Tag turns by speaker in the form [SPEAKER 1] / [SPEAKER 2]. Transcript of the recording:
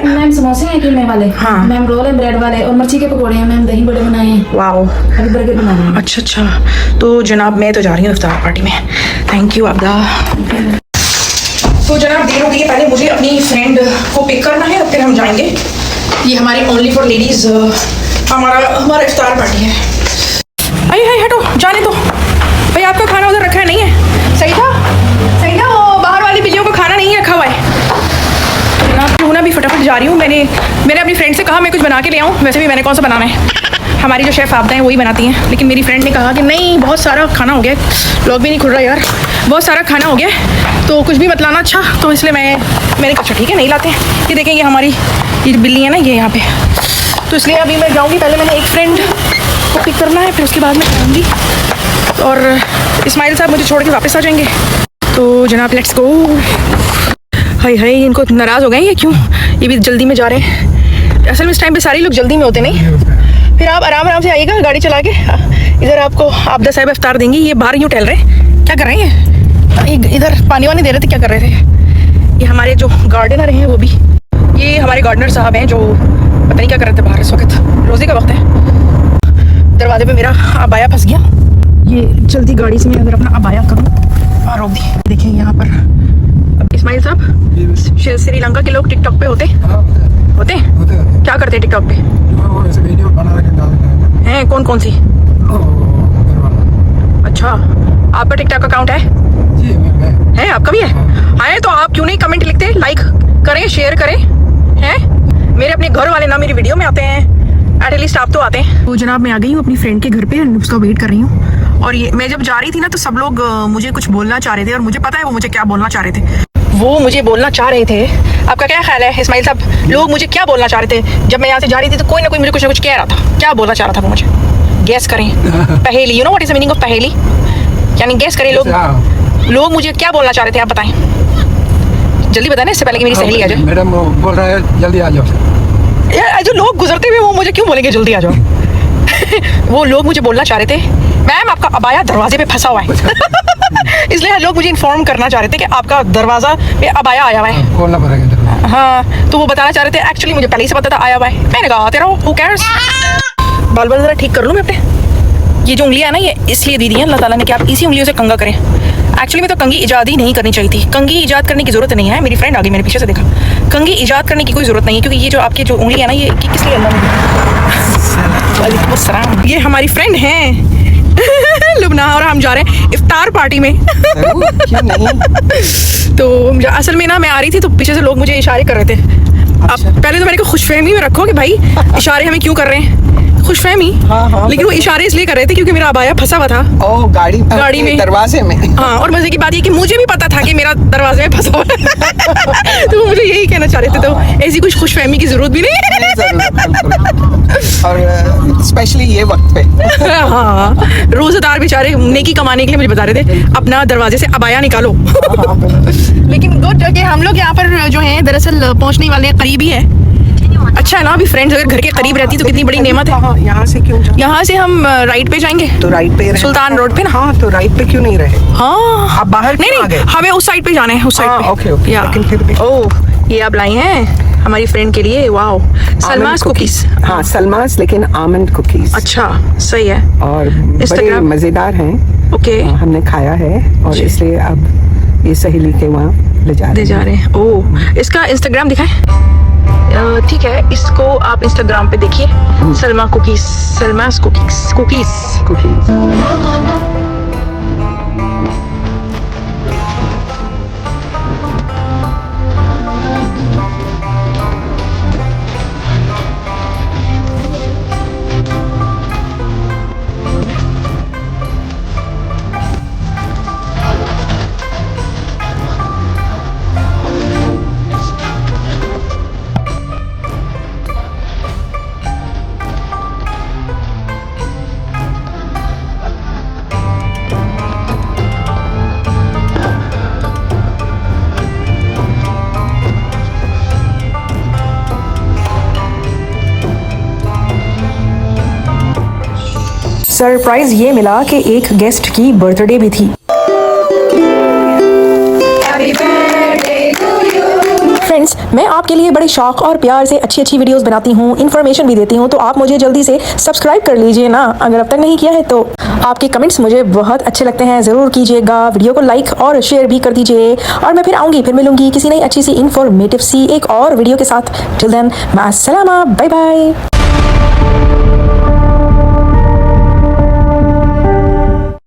[SPEAKER 1] Ma'am? समोसे हैं कीमे वाले।
[SPEAKER 2] हाँ
[SPEAKER 1] मैम, रोल है ब्रेड वाले, और मिर्ची के पकौड़े हैं मैम, दही बड़े बनाए हैं।
[SPEAKER 2] वाओ,
[SPEAKER 1] अभी बर्गर बना रहे हैं।
[SPEAKER 2] अच्छा। तो जनाब, मैं तो जा रही हूँ इफ्तार पार्टी में। थैंक यू आबदा। तो जनाब, देर हो गई है, पहले मुझे अपनी फ्रेंड को पिक करना है, फिर हम जाएंगे। ये हमारी ओनली फॉर लेडीज हमारा इफ्तार पार्टी है। आइए हटो, जाने दो भाई। आपका खाना उधर रखा है, नहीं है? सही था, सही ना? वो बाहर वाली बिल्लियों को खाना नहीं रखा हुआ है ना। क्यों ना भी फटाफट जा रही हूँ। मैंने अपनी फ्रेंड से कहा मैं कुछ बना के ले आऊँ। वैसे भी मैंने कौन सा बनाना है, हमारी जो शेफ़ आबदा हैं वही बनाती हैं। लेकिन मेरी फ्रेंड ने कहा कि नहीं, बहुत सारा खाना हो गया, लोग भी नहीं खुल रहा यार, बहुत सारा खाना हो गया, तो कुछ भी मत लाना। अच्छा, तो इसलिए मैंने कहा अच्छा ठीक है, नहीं लाते हैं। ये देखें, ये हमारी ये बिल्ली है ना, ये यहाँ पे। तो इसलिए अभी मैं जाऊँगी, पहले मैंने एक फ्रेंड को पिक करना है, फिर उसके बाद मैं जाऊँगी। और इस्माइल साहब मुझे छोड़ के वापस आ जाएंगे। तो जनाब लेट्स गो। हाय हाय, इनको नाराज़ हो गए ये क्यों? ये भी जल्दी में जा रहे हैं। असल में इस टाइम पे सारे लोग जल्दी में होते नहीं। फिर आप आराम आराम से आइएगा गाड़ी चला के। इधर आपको आबदा साहब इफ्तार देंगी। ये बाहर यूँ टहल रहे हैं, क्या कर रहे हैं? इधर पानी वानी दे रहे थे, क्या कर रहे थे? ये हमारे जो गार्डनर हैं वो भी, ये हमारे गार्डनर साहब हैं जो पता नहीं क्या कर रहे थे बाहर। इस वक्त रोज़े का वक्त है। दरवाजे पे मेरा अबाया फंस गया। ये जल्दी गाड़ी से मैं अगर अपना अबाया करूँ और रोक दी। देखिए यहाँ पर इस्माइल साहब, श्रीलंका के लोग टिकटॉक पे होते होते क्या करते हैं टिकटॉक पे? हैं कौन कौन सी? अच्छा, आपका टिकटॉक अकाउंट है? आपका भी है? तो आप क्यों नहीं कमेंट लिखते, लाइक करें, शेयर करें? हैं मेरे अपने घर वाले ना मेरी वीडियो में आते हैं, एटलीस्ट आप तो आते हैं। तो जनाब मैं आ गई हूँ अपनी फ्रेंड के घर पे, उसका वेट कर रही हूँ। और ये मैं जब जा रही थी ना तो सब लोग मुझे कुछ बोलना चाह रहे थे, और मुझे पता है वो मुझे क्या बोलना चाह रहे थे। वो मुझे बोलना चाह रहे थे, आपका क्या ख्याल है इस्माइल साहब, लोग मुझे क्या बोलना चाह रहे थे? जब मैं यहाँ से जा रही थी तो कोई ना कोई मुझे कुछ ना कुछ कह रहा था। क्या बोलना चाह रहा था वो मुझे? गैस करें। पहेली, you know what is the meaning of पहेली? यानी गैस करें लोग मुझे क्या बोलना चाह रहे थे, आप बताएं जल्दी बताएं, इससे पहले कि मेरी सहेली आ जाए।
[SPEAKER 3] मैडम बोल रहा है जल्दी आ जाओ।
[SPEAKER 2] यार जो लोग गुजरते हुए वो मुझे क्यों बोलेंगे जल्दी आ जाओ? वो लोग मुझे बोलना चाह रहे थे, मैम आपका अबाया दरवाजे पे फंसा हुआ है। इसलिए लोग मुझे इन्फॉर्म करना चाह रहे थे कि आपका दरवाजा पे अबाया आया हुआ है।
[SPEAKER 3] खोलना पड़ेगा।
[SPEAKER 2] हाँ, तो वो बताना चाह रहे थे। एक्चुअली मुझे पहले ही से पता था आया हुआ है। मैंने कहा आते रहो, हू केयर्स। बाल बाल जरा ठीक कर लूँ मैं अपने। ये जो उंगलियां है ना, ये इसलिए दी दी है अल्लाह ताला ने कि आप इसी उंगलियों से कंगा करें। एक्चुअली में तो कंगी ईजाद ही नहीं करनी चाहिए थी। कंगी ईजाद करने की जरूरत नहीं है। मेरी फ्रेंड आ गई, मैंने पीछे से देखा। कंगी ईजाद करने की कोई जरूरत नहीं है, क्योंकि ये जो आपके जो उंगली है ना, ये किस लिए अल्लाह ने। वालेकुम अस्सलाम। ये हमारी फ्रेंड हैं लुबना, और हम जा रहे हैं इफ्तार पार्टी में।
[SPEAKER 3] क्यों नहीं?
[SPEAKER 2] तो असल में ना मैं आ रही थी तो पीछे से लोग मुझे इशारे कर रहे थे। अब पहले तो मैंने कहा खुशफहमी में रखो कि भाई इशारे हमें क्यों कर रहे हैं, खुशफहमी।
[SPEAKER 3] हाँ,
[SPEAKER 2] लेकिन वो इशारे इसलिए कर रहे थे क्योंकि मेरा अबाया फंसा हुआ था।
[SPEAKER 3] ओह, गाड़ी में दरवाजे में।
[SPEAKER 2] हाँ, और मजे की बात ये कि मुझे भी पता था कि मेरा दरवाजे में फंसा हुआ है। तो वो मुझे यही कहना चाह रहे थे। तो ऐसी कुछ खुशफहमी की जरूरत भी नहीं है।
[SPEAKER 3] और स्पेशली ये वक्त पे।
[SPEAKER 2] हाँ, रोजेदार बेचारे नेकी कमाने के लिए मुझे बता रहे थे अपना दरवाजे से अबाया निकालो। लेकिन गुड कि हम लोग यहाँ पर जो है दरअसल पहुँचने वाले करीब ही है। अच्छा है ना, अभी फ्रेंड्स अगर घर के करीब रहती तो कितनी बड़ी नेमत है।
[SPEAKER 3] यहाँ से क्यों जाए?
[SPEAKER 2] यहाँ से हम राइट पे जाएंगे,
[SPEAKER 3] तो राइट पे
[SPEAKER 2] सुल्तान रोड पे ना।
[SPEAKER 3] हाँ, तो राइट पे क्यों नहीं रहे?
[SPEAKER 2] हाँ,
[SPEAKER 3] आप बाहर
[SPEAKER 2] नहीं
[SPEAKER 3] क्यों आ
[SPEAKER 2] नहीं,
[SPEAKER 3] गए?
[SPEAKER 2] हमें उस साइड पे जाना है, उस साइड पे।
[SPEAKER 3] ओके,
[SPEAKER 2] या
[SPEAKER 3] लेकिन फिर भी।
[SPEAKER 2] ओह, ये आप लाई हैं हमारी फ्रेंड के लिए। Wow, Salma's cookies.
[SPEAKER 3] हाँ, सलमास, लेकिन आमंड कुकीज।
[SPEAKER 2] अच्छा, सही है।
[SPEAKER 3] और बड़े मजेदार हैं।
[SPEAKER 2] ओके,
[SPEAKER 3] हमने खाया है और इसलिए अब ये सहेली के वहाँ ले जा रहे हैं।
[SPEAKER 2] ओह, इसका इंस्टाग्राम दिखाएं। ठीक है, इसको आप इंस्टाग्राम पे देखिए, सलमा कुकीज, सलमास कुकीज। सरप्राइज ये मिला कि एक गेस्ट की बर्थडे भी थी। फ्रेंड्स, मैं आपके लिए बड़े शौक और प्यार से अच्छी अच्छी वीडियोस बनाती हूँ, इन्फॉर्मेशन भी देती हूँ, तो आप मुझे जल्दी से सब्सक्राइब कर लीजिए ना, अगर अब तक नहीं किया है तो। आपके कमेंट्स मुझे बहुत अच्छे लगते हैं, ज़रूर कीजिएगा। वीडियो को लाइक और शेयर भी कर दीजिए। और मैं फिर आऊँगी, फिर मिलूंगी किसी नई अच्छी सी इन्फॉर्मेटिव सी एक और वीडियो के साथ। टिल देन, मास्सलामा, बाय बाय।